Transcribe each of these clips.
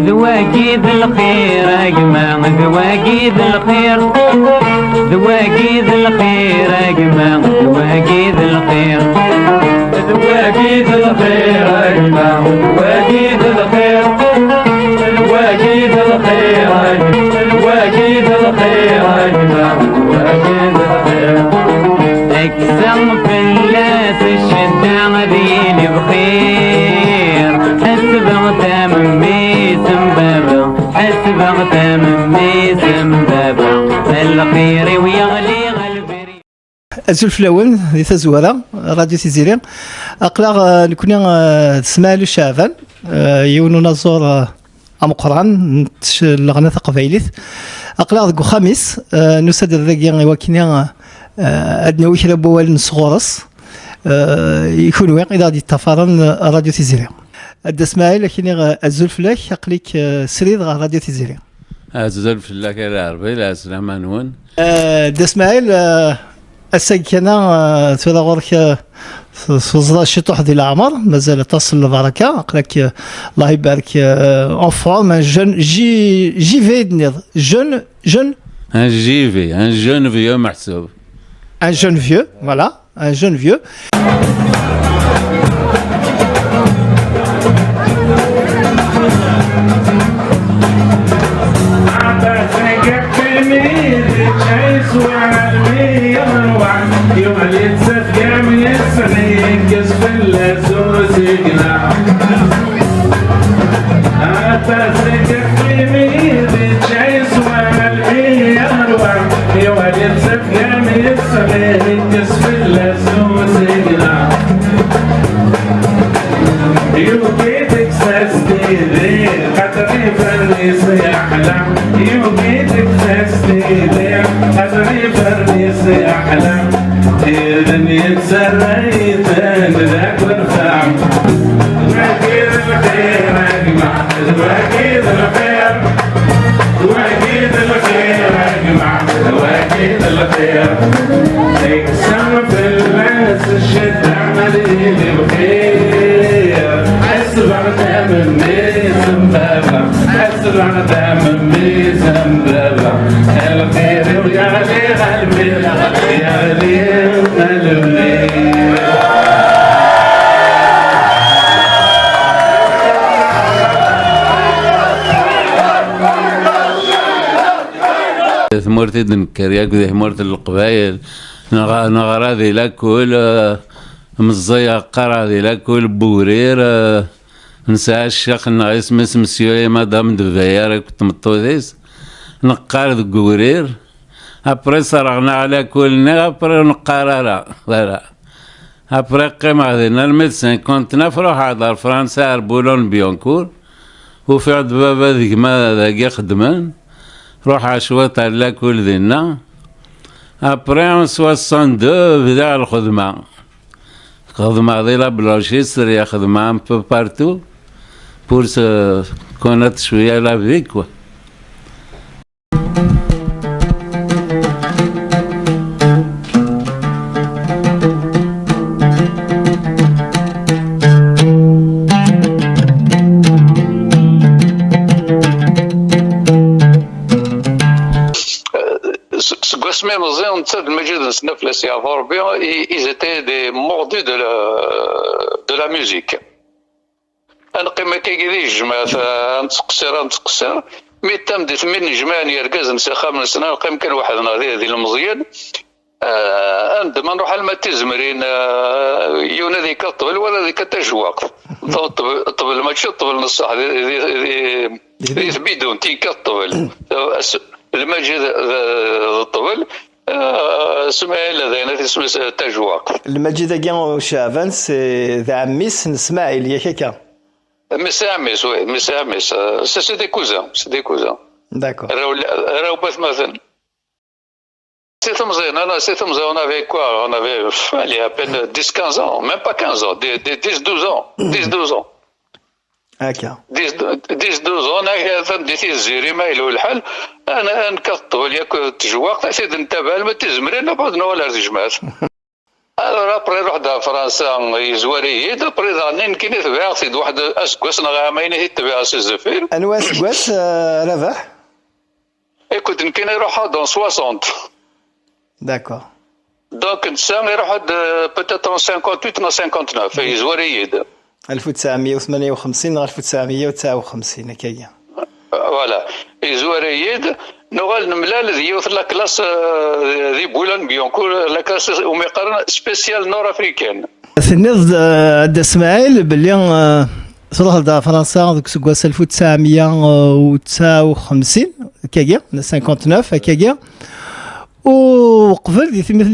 ذواقيد الخير يا جماعة ذواقيد الخير ذواقيد الخير يا جماعة ذواقيد الخير ذواقيد الخير يا جماعة ذواقيد الخير ذواقيد الخير ذواقيد الخير يا جماعة ذواقيد الخير اقسم بالله الشدة ذيني بخير حسب تمام ميسم بابا حسب تمام ميسم بابا الخير ويغلي غالبري الزلف الاول دي تزوره راديو تيزيري اقلا نكون تسمع له شعبان يونو نزور ام قران لغنا تقبايليت اقلا دكو خميس نسد الرقيا وكنا ادنا ويشرا بوال صغورس يكون وين اذا دي تفارن راديو تيزيري اد اسماعيل لكن الزلف لك اقليك سريد راديو تيزيري الزلف لك العربي لا سلام نون اد اسماعيل السكنة تلاغورك صوصدا شطوح ديال العمر مازال تصل البركة أقلك الله يبارك اون فورم ان جون جي في دنيض جون ان جي في ان جون فيو محسوب ان جون فيو فوالا ان جون فيو يوم اللي تسف يعمل السنين كسف اللاسوس يقنع أتسك في ميدي تشيس والبي أروع يوم اللي تسف يعمل السنين كسف اللاسوس يقنع يوكيتك ساستيدي خطري فرنيس يحلم يوكيتك ساستيدي خطري فرنيس يحلم إذن يتسريت ذاك ورفع واكيد الخير أجمع واكيد الخير واكيد الخير أجمع واكيد الخير اقسم بالله الشد عملي بخير حسب على من ميزم بابا حسب على من ميزم بابا الخير ويغلي قلبي يغلي قلبي ثمرتي دنكرياك ذي ثمرت القبايل نغرا ذي لاكل مزيا قرا ذي لاكل بورير نسى الشيخ نغيس مسيو مدام دفاير كنت مطوذيس نقار ذي قورير ابري صرغنا على كلنا ابري نقارا لا ابري قيمة ذينا الميدسين كنت نفرح على فرنسا بولون بيونكور وفي عند بابا ذيك ما ذاك خدمان روح عشوات على كل ذينا ابري ان 62 بدا الخدمة خدمة ذي لا بلانشيستر يا خدمة ان بو بارتو بور كونت شوية لا في كوا Ils étaient des mordus de la musique. أنا قيمة كيديش ما نتقصر مي تم دي ثمين جمعني يركز نسي 5 سنين قيم كان واحد نهار ذي المزيان عندما نروح على المتزمرين يونا ذيك الطبل ولا ذيك التجواق الطبل ماشي الطبل نصح ذي بدون تيك الطبل المجد الطبل اسماعيل هذا اسمه تجواق المجد كاع شعبان سي ذا عميس اسماعيل ياك هكا مسامس وي مسامس سي دي كوزان داكور راهو بث مثلا C'est Tomzé, non, c'est Tomzé, on avait quoi? On avait, il y a à peine 10-15 ans, même pas 15 ans, 10-12 ans. 10-12 ans. هكا 10-12 ans, أنا بديتي الزيري ما إلو الحال، أنا نكطول ياك تجواق تزيد نتابع ما تزمرين نبعد ولا رجمات. Alors après رحت فرنسا يزوري après ظنين كي نتبع سيد واحد أسكواس نغامين يتبع الزفير. انواع سكوات رباح. Écoute, كنا يروح dans 60. داكور. Donc نسان يروح peut-être en 58 ou 59 يزوري 1958 1959 هكايا. فوالا يزوريد نوغال نملال ذي يوث لا كلاس ذي بولان بيونكور لا كلاس ومقارنة سبيسيال نور افريكان. ثنيض عند اسماعيل باللي صراحة دا فرنسا دوك سكواس 1959 هكايا 59 هكايا وقبل دي مثل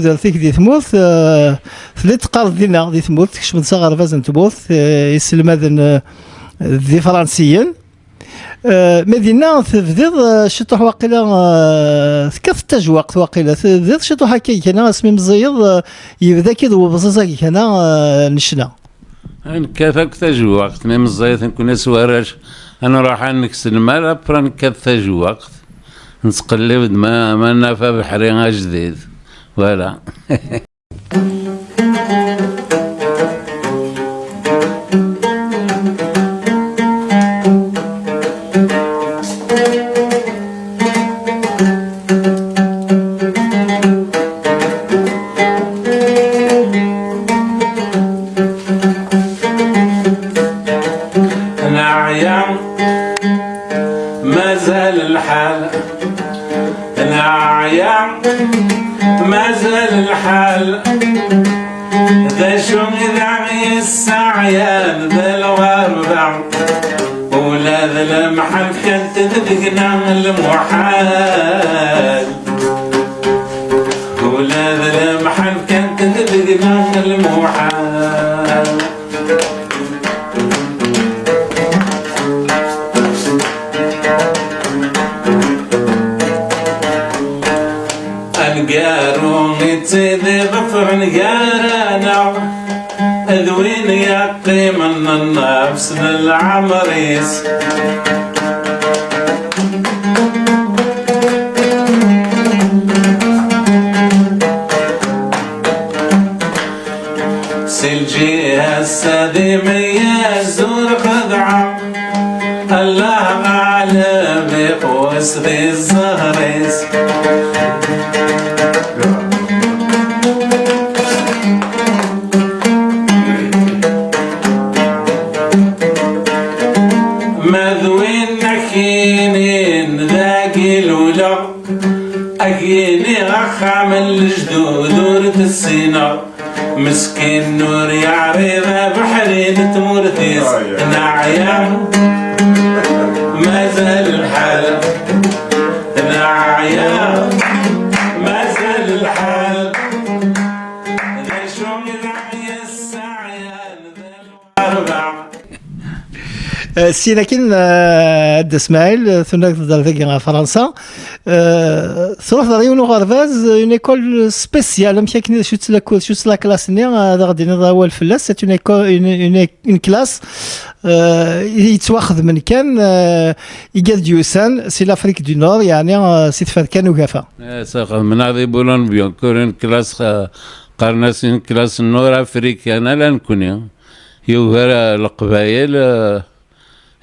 ثلاثيك دي ثموث ثلاث قارض دينا دي ثموث كش من صغر فازن تبوث يسلم هذا ذي فرنسيين مدينة تبديض شطوح واقيلا كيف تجوقت واقيلا تبديض شطوح هكاك كان اسمي مزيض يبدا كذا وبصصا كان نشنا كذاك تجوقت مي مزيض نكون سواراش انا راح نكس المال ابرا كذا تجوقت نتقلب ما نافع بحرين جديد فوالا. مازال الحال نعيا مازال الحال ذا شو ذا السعيان ذا الغربة ولا ذا المحل كانت تذقنا المحال ولا ذا المحل كانت تذقنا المحال. نقارو نتسيدي ظفر نقارانا ذوين يقيم النفس للعمريس سلجيها السادمية زور خضعة الله غالب يقوس ذي الزهريس أكيني غخام الجدود ورث السينا مسكين نور يعرض بحرين تمورثيس نعيا مازال الحال نعيا مازال الحال ذا شوم يلعي السعيان ذا الأربع. سي لكن عند اسماعيل ثنا تهضر فرنسا تروح داريون غرفاز اون ايكول سبيسيال مشي كي شوت لا كلاس ني غادي نضاول فلاس سي اون ايكول اون كلاس يتواخذ من كان يقاد ديوسان سي لافريك دو نور يعني سي تفركان وكافا من هذه بولون بيون كورن كلاس قرناسين كلاس نور افريكان لا نكون يوهر القبائل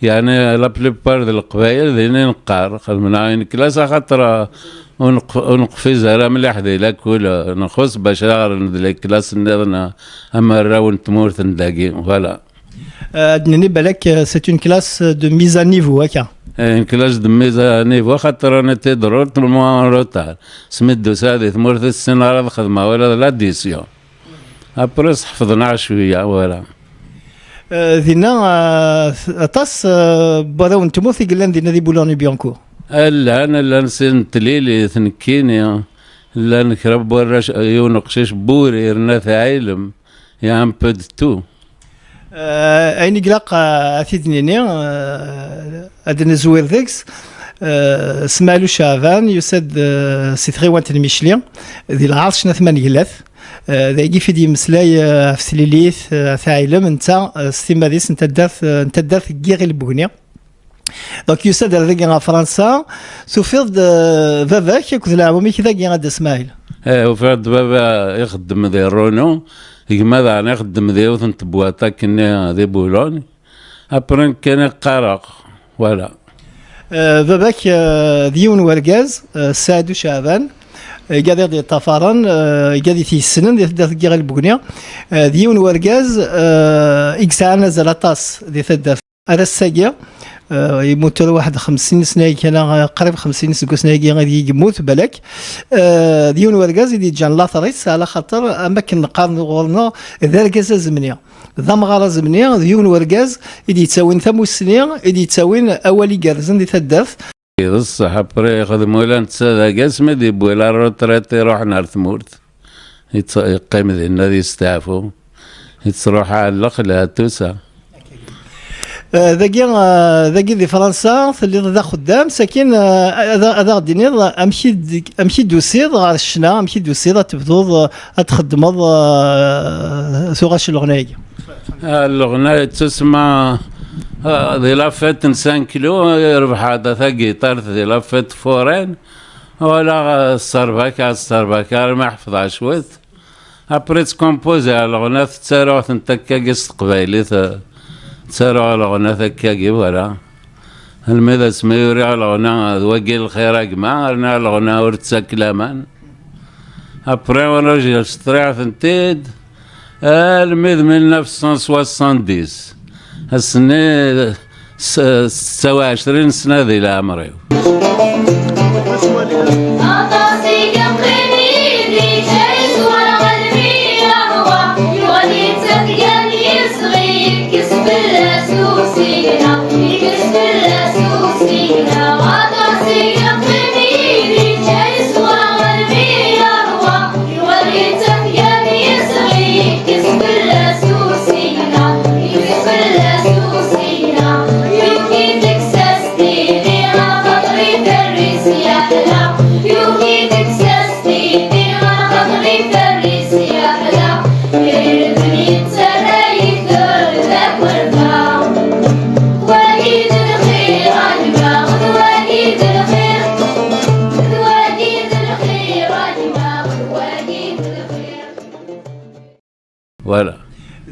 يعني لا بليبار ديال القبائل ذيني نقار من عين كلاس خاطر ونقفز راه مليح ديالك ولا نخص باش ندير كلاس نضنا اما راون تمورت نداقي فوالا. عندني بالك سي اون كلاس دو ميز ا نيفو هكا ان كلاس دو ميز ا نيفو خاطر انا تضرر طول روتار سميت دوسادي تمورت السنه راه خدمه ولا لا ديسيون ابريس حفظنا شويه فوالا. ذينا أطاس بداو نتمو في قلان دينا دي بولوني بيانكو لا أنا لا نسين تليلي ثنكيني لا نكرب وراش يونقشش بوري رنا عيلم يا ان بو دو تو أيني قلاق أثيدنيني أدنا زوير ذيكس سمالو شعبان يسد سي تغيوان الميشلي ذي العرش نثمان جلاث ذاكي في دي مسلاي في سليليث ثايلم انت ستيماديس انت دارت كيغي البوغنيا دونك يسد هذاك فرنسا سوفيض باباك كنت لعبوا كذا كي غادا اسماعيل وفرد بابا يخدم ذي رونو يما انا يخدم ذي وثنت بواطا كنا ذي بولون ابرن كان قرق ولا باباك ديون ورقاز سعد شعبان قاعد دي طفران قاعد في السنن دي كيغي البوغنيا ديون ورقاز اكسانا زلاطاس دي ثدف هذا الساقيه يموت واحد 50 سنه كان قريب 50 سنه غادي يموت بالك ديون ورقاز يدي جان لاثريس على خاطر اماكن نقارن غورنا ذا رقازه زمنيه ذا مغاره زمنيه ديون ورقاز يدي تساوين ثمو السنين يدي تساوين اولي كارزن دي تداف بصح ابري يخدموا لنا هذا قاسم دي بولا روتريت يروح نهار ثمورت يقيم ذينا ذي يستعفوا يتروح على الاخ توسع ذاكي دي فرنسا اللي ذا خدام ساكن هذا غادي امشي دوسيد غار الشنا امشي دوسيد تبدو تخدمض سوغاش الاغنيه الاغنيه تسمى ذي لافيت 5 كيلو يربح هذا ثقي طرث ذي لافيت فورين ولا السرباكا ما حفظها شويت ابريت كومبوزي على الاغنيه تسارع تنتكا قص قبايلي تسارع الاغنيه ثكاكي ولا الميدا اسمه يوري على الاغنيه وقي الخير اجمع انا الاغنيه ورتسك لامان ابري ونرجع ستريع ثنتيد الميد 1970 السنة 26 سنة ذي لعمري ولا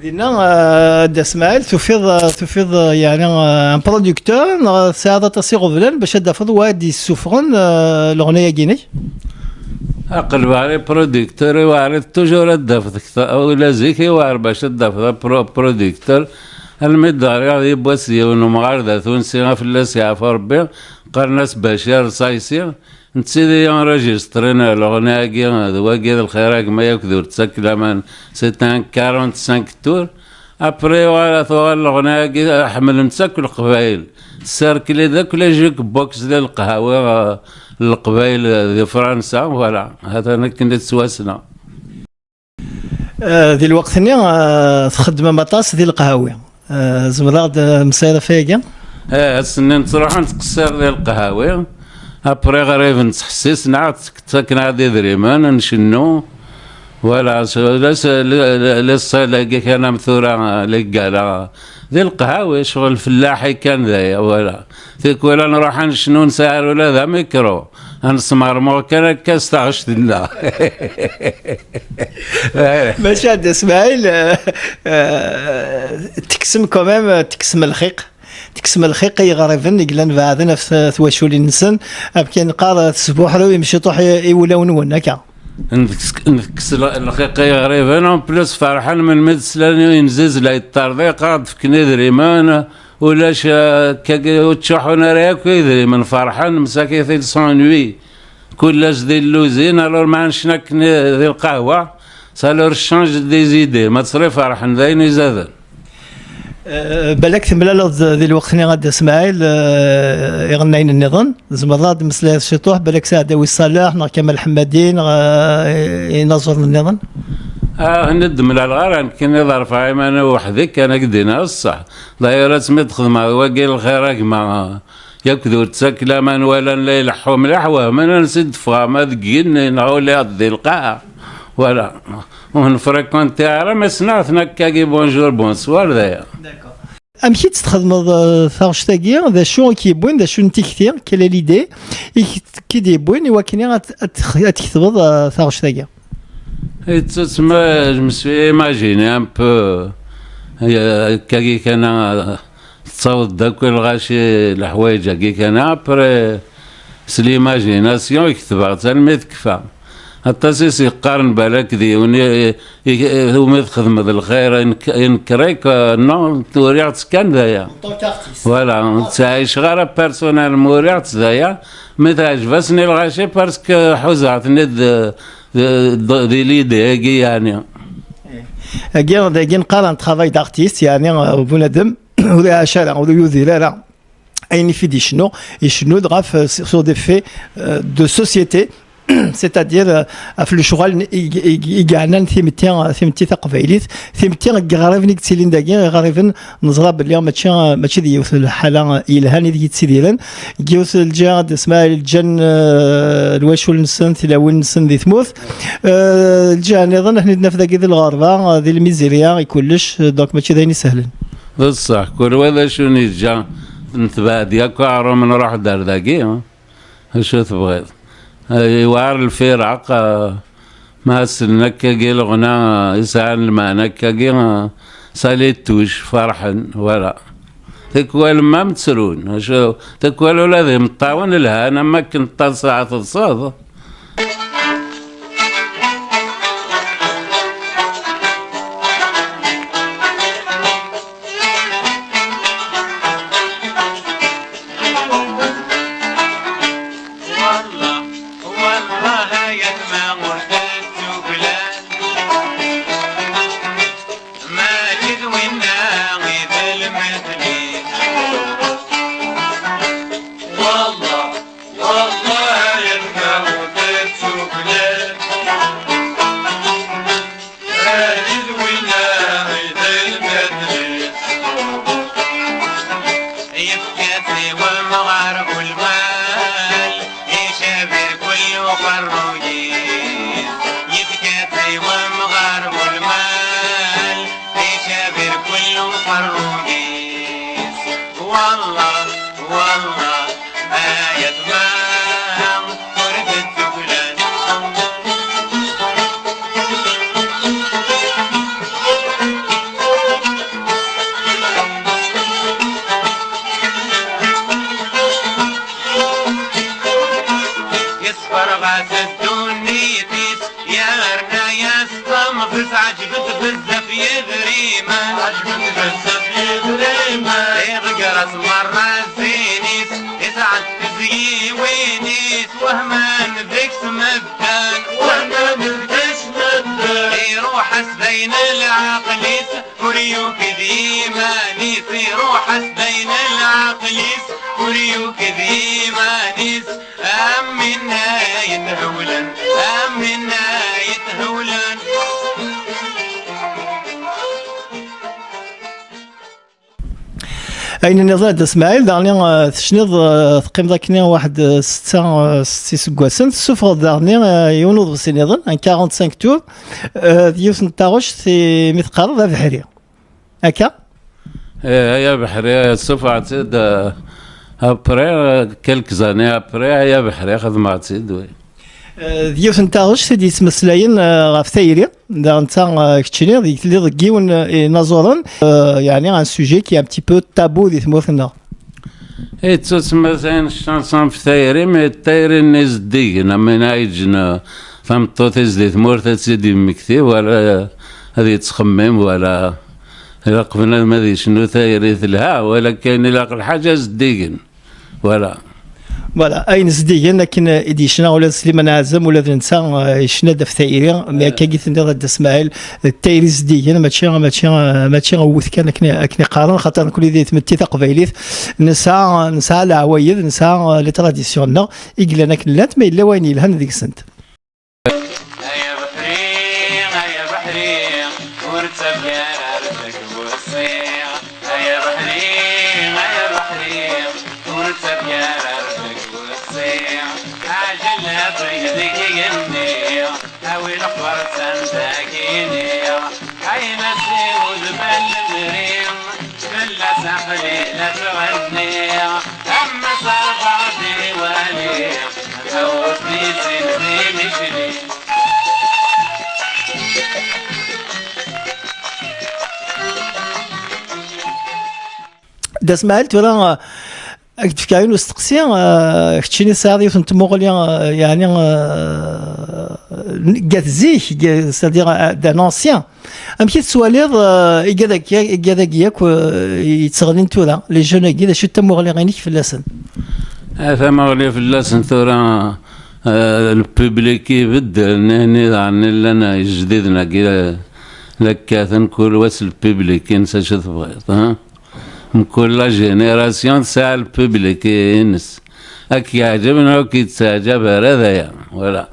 دينا دا اسماعيل تفيض يعني ان برودكتور ساعه تصيغ فلان باش دافض واحد يسوفرون الاغنيه كيني اقلب على برودكتور وعرف توجور الدفض ولا زيكي وعرف باش الدفض برودكتور المدار يعني بوسي ونمغار ثونسي في اللاسي عفو ربي قرناس بشار صايسي نتسيدي انريجسترينا الاغنيه كي واكي الخيراك ما يكذور تسكلمان سيتان 45 تور ابري ولا ثوغ الاغنيه كي حمل نتسكل القبايل السيركلي ذاك ولا جيك بوكس ديال القهوه القبايل ديال فرنسا فوالا هذا انا كنت سواسنا ذي الوقت تخدم مطاس ديال القهاوي زمراد مسيره فيا السنين تروح نتقصر ديال القهاوي ابري غريب نتحسس نعت ساكن عادي دريمان نشنو ولا لسه لاقيك انا مثوره لقاله ذي القهاوي شغل فلاحي كان ذايا ولا ذيك ولا نروح نشنو نسعر ولا ذا ميكرو نسمر مو كان كاس تعشت الله ماشي هاد اسماعيل تقسم كوميم تقسم الخيق تكسم الخيق يغرفن يقلن بعضنا في ثواشولي نسن كان قال السبوح لو يمشي طوح يولون ونكا نكس الخيق يغرفن بلس فرحان من مدسلان ينزز لا يطردي قاعد في كنيدري مان ولاش تشوحونا رياك يدري من فرحان مساكي ثيل سانوي كلاش ذي اللوزين الور ما نشنك ذي القهوه سالور شانج دي زيدي ما تصري فرحان ذاين يزادن بالك تملا ذي الوقت اللي غادي اسماعيل يغنين النظام زمرات مسلا الشطوح بالك سعداوي الصلاح نا كمال الحمادين ينظر النظام ندم على الغرام كان يظرف انا وحدي كان قدينا الصح دايره سميت خدمه واقي الخير مع ياكدو تسكلا من ولا لا يلحو مليح وهمنا نسد فغاما ذكين نعولي هدي القاع ولا ونفريكونتي على ما سنعت كاكي بونجور بونسوار ذايا. أمشي تستخدم ثاغشتاكي ذا شو كيبوين ذا شو نتيكتير كلا ليدي كي ديبوين وكني تكتب ثاغشتاكي. تسمى جمسوي ايماجيني ان بو كاكي كان تصاوض داك الغاشي الحوايج كي كان ابري سليماجيناسيون يكتبها تالمي تكفى حتى سيسي يقارن بالك ديوني وما تخدم الخير ينكريك نو توريعت كان ذايا فوالا تعيش غير بيرسونيل موريعت ذايا ما تعجبسني الغاشي باسكو حوزعتني دي ليدي يعني كي نقارن ترافاي دارتيست يعني بنادم ولا شارع ولا يوزي لا أين في دي شنو يشنو غاف سور دي في دو سوسيتي c'est-à-dire في الشغل يقعنا ثيمتي تقبايليت ثيمتي غريفنيك تسيلين داكي غريفن نزرا بلي ماشي ديوث الحاله يلهاني ديك تسيديرن ديوث الجاد اسمها الجن الواشول نسن تلاوين نسن ذي ثموث الجان ايضا حنا عندنا في ذاك الغربه ذي الميزيريا كلش دونك ماشي دايني سهلين بصح كل هذا شنو يجا نتبع ديالك عرو من نروح دار ذاكي شو تبغي يوار الفرق ما سنكاكي الغنى يسعى المعنى ساليتوش فرحا ولا تكوال ما متسرون شو تكوال ولا ذي مطاون الهانا ما كنت ساعة الصاد أين نظام إسماعيل دارني تشنيض تقيم ذاكني واحد ستة سكواسن سوفر دارني يونض سنيضن ان 45 تور ديوس نتاغوش في مثقال ذا بحري هكا يا بحري سوفر تد ابري كلك زاني ابري يا بحري خدماتي وي ديوس نتاغوش سيدي يتمسلاين غاف تايري دا نتا كتشيني ديك اللي ضكيون نازورن يعني ان سوجي كي ان بتي بو تابو دي ثموثنا اي تسمى زين الشانسون في تايري مي التايري الناس دينا من ايجنا فهمت تزلي ثمور تسيدي مكتي ولا هذه تخمم ولا قبلنا ما ذي شنو تايري لها ولا كاين لاق الحاجه زديقن ولا فوالا اين زديا لكن اديشنا ولا سليمان عزم ولا نتا شنا داف تايري مي كي قلت لك اسماعيل التايري زديا ماشي غوث كان كني قارن خاطر كل ذي تمتي تقبايليت نسا العوايد نسا لي تراديسيوننا يقلنا كلات ما الا وين يلهن ديك السنت يا فرسان ساكيني عين السيود بالمريم كلا سحلي لا تغني أما صرفع ديواني خوفني سلمي مشري دا سمعت ولا اكتب كاين واستقسي كتشيني ساعدي في مغليا يعني قات زيك سادير دان انسيان ام كي تسوالير يقادك ياك يتسغلين تولا لي جون كي شو تمغلي غينيك في اللسن هذا مغلي في اللسن ثورا البوبليك يبدل نهني عن لنا جديدنا كي لكاثن كل واس البوبليك ينسى شو تبغيت ها كل جينيراسيون ساعة البوبليك ينس اك يعجبنا وكي يتعجب هذا يعني ولا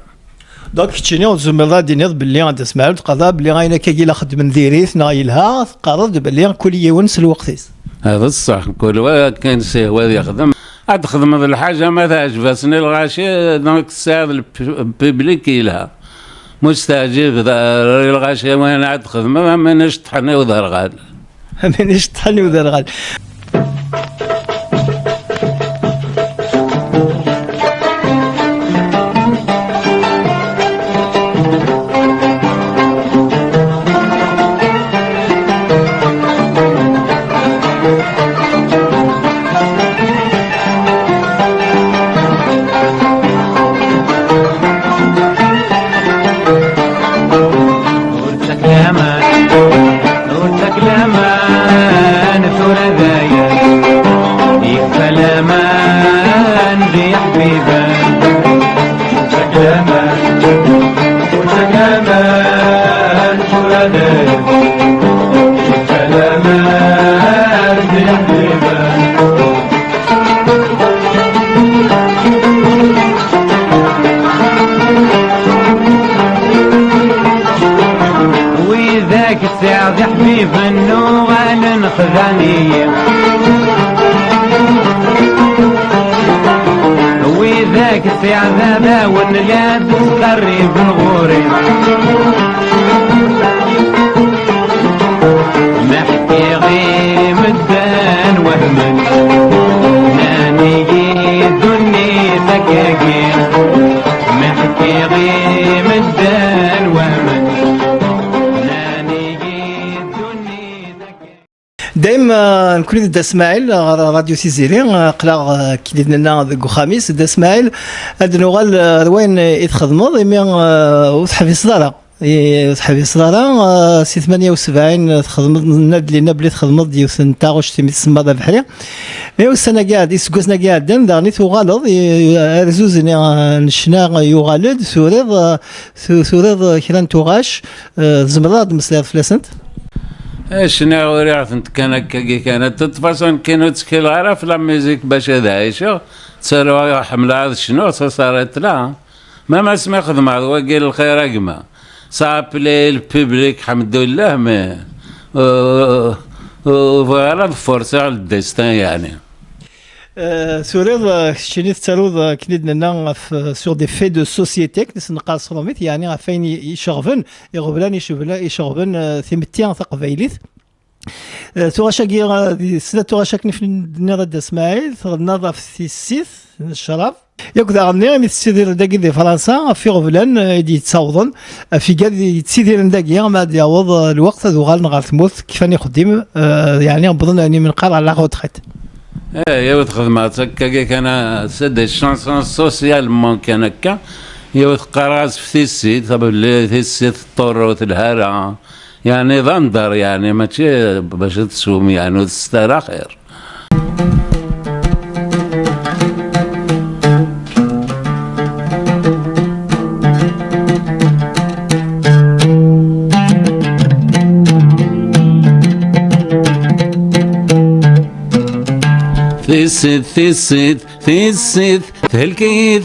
دونك كتشيني زمرا دينيض باللي غادي تسمع القضاء باللي غاينا كي لا خدم نديريت نايلها قرر باللي كل يونس الوقتيس هذا الصح كل واحد كان سهوا يخدم عاد تخدم هذه الحاجة ما تعجبني الغاشي دونك الساعة البوبليك لها مستعجب الغاشي وين عاد تخدم ما نشطحني وظهر غاد مانيش طحني ودار غاد وذاك الساعة حبيب النوغال نخذاني وذاك الساعة ذا والنلاد تقرب الغوري محكي غير مدان وهمن ناني دني تكاكي محكي غير مدان وهمن دايما نكون دا اسماعيل راديو سيزيري قلا كي لنا ذاك خميس دا اسماعيل هاد نوغال وين يتخدموا مي وتحفي صداره تحفي صداره سي 78 تخدم الناد اللي نبلي تخدم ديال سنتا واش تسمى ذا بحري مي السنه قاعد يسكوسنا قاعد داني تغالض رزوزني نشنا يغالد سوريض كيران توغاش زمراد مسير فلاسنت شنو ريعت كانت تتفاصل كانوا تسكيل غير في لا ميوزيك باش هذا عايشه تسالوا حمله هذا شنو صارت لا ما اسمع خدمه هذا قال الخير اجمع صعب لي الببليك الحمد لله ما فوالا فرصه على الديستان يعني سوريض شنو تسالوا كنيدنا سور دي في دو سوسيتي كنس نقاص روميت يعني فين يشغفن يغبلان يشغفن ثمتيان ثقفيليث توغاشاكي سنة توغاشاكني في نرد اسماعيل نظف في السيث الشراب ياك ذا غني مي تسيدير داكي دي فرنسا في غبلان يدي تصاوضن في كاد تسيدير داكي ما يعوض الوقت ذو غال نغار تموت كيفاني خديم يعني نظن اني من قال على غوتخيت يا خدمات هكا كان سد الشانسون سوسيالمون كان هكا يا قراص في السيت طبعا في السيت الطروت الهرة يعني ضندر يعني ماشي باش تسوم يعني وتسترى خير ثيسيت هلكي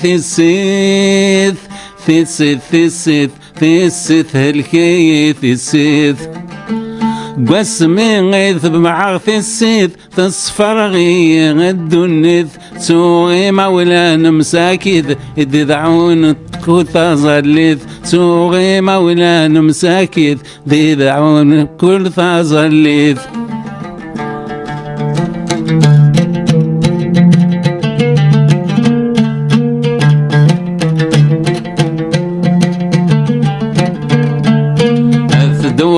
ثيسيت هلكي ثيسيت قسمي غيث بمعاغ السيد تصفر غي الدنيث سوغي مولانا مساكيد إدي دعون كوثا ظليث سوغي مولانا مساكيد دي دعون كوثا ظليث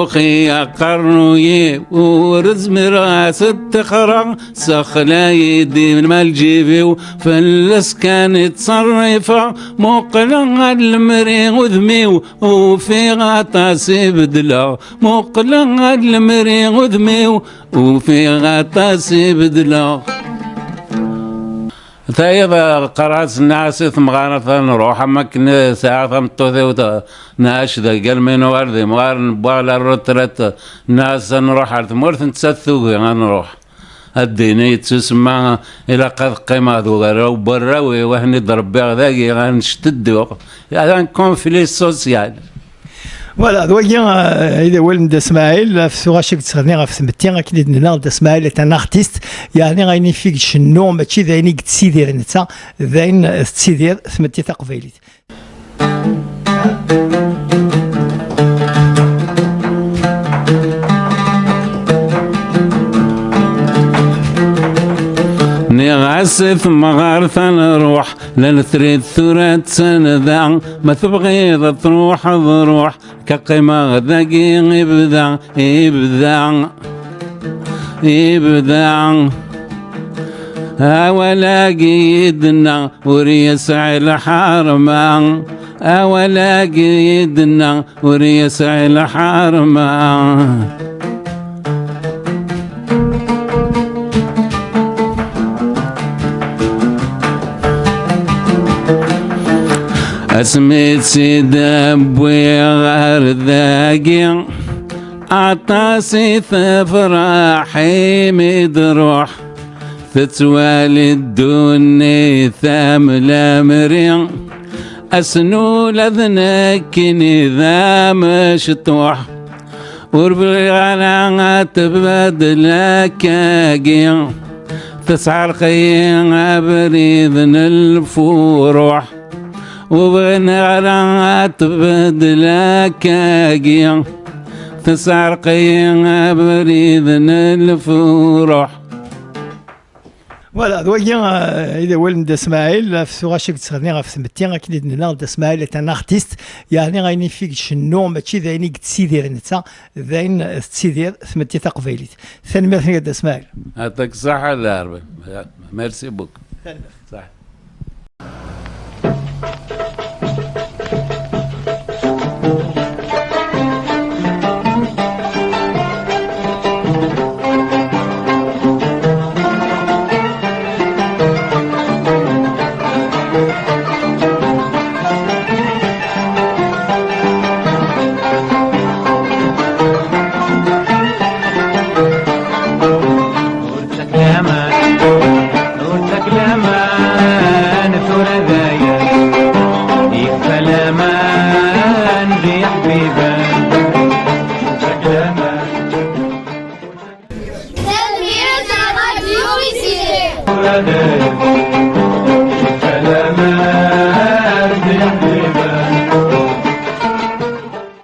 دوخي قرنوي ورزم راس التخرع سخلا يدي من مالجيبي فلس كانت تصرفة مقلع المري وذمي وفي غطاسي بدلا مقلع المري وذمي وفي غطاسي بدلا تايضا قرأت الناس مغارثة نروح أما كنا ساعة مطوثي ناش ذا قال من واردي مغار نبغى للرترت ناس نروح على ثمورث نتسثوغي غنروح الديني تسمى إلى قد قيمة ذو براوي وهني ضربي غذاقي غنشتدو هذا كونفلي سوسيال فوالا دويا إذا ولد اسماعيل في سوغاشيك تسغني غا في ثمتي غاكيد لنا اسماعيل ان ارتيست يعني غايني فيك شنو ماشي ذايني تسيدير نتا ذاين تسيدير ثمتي تقبيليت نغاسف مغارث نروح لنثري الثرات سنذا ما تبغي تروح تروح كقيمة ذاقي يبدع يبدع يبدع أولاقي يدنا وريسع الحرمة أولاقي يدنا وريسع الحرمة اسميت سيد ابوي غير ذاقي عطاسي ثفراحي مدروح تتوالي الدني ثامل مريم اسنو لذنكني ذا مشطوح وربي على تبدلك اقيم تسعر خيم بريذن الفروح وبغينا على تبدلك اقيم تسعر خيم بريذن الفروح فوالا دويا إذا ولد اسماعيل في سوغاشيك تسغني غا في ثمتي غاكيد لنا اسماعيل ان ارتيست يعني غايني فيك شنو ماشي ذايني تسيدير نتا ذاين تسيدير ثمتي تقبيليت ثاني ميرسي قد اسماعيل يعطيك الصحة العربي ميرسي بوك صح Hadi.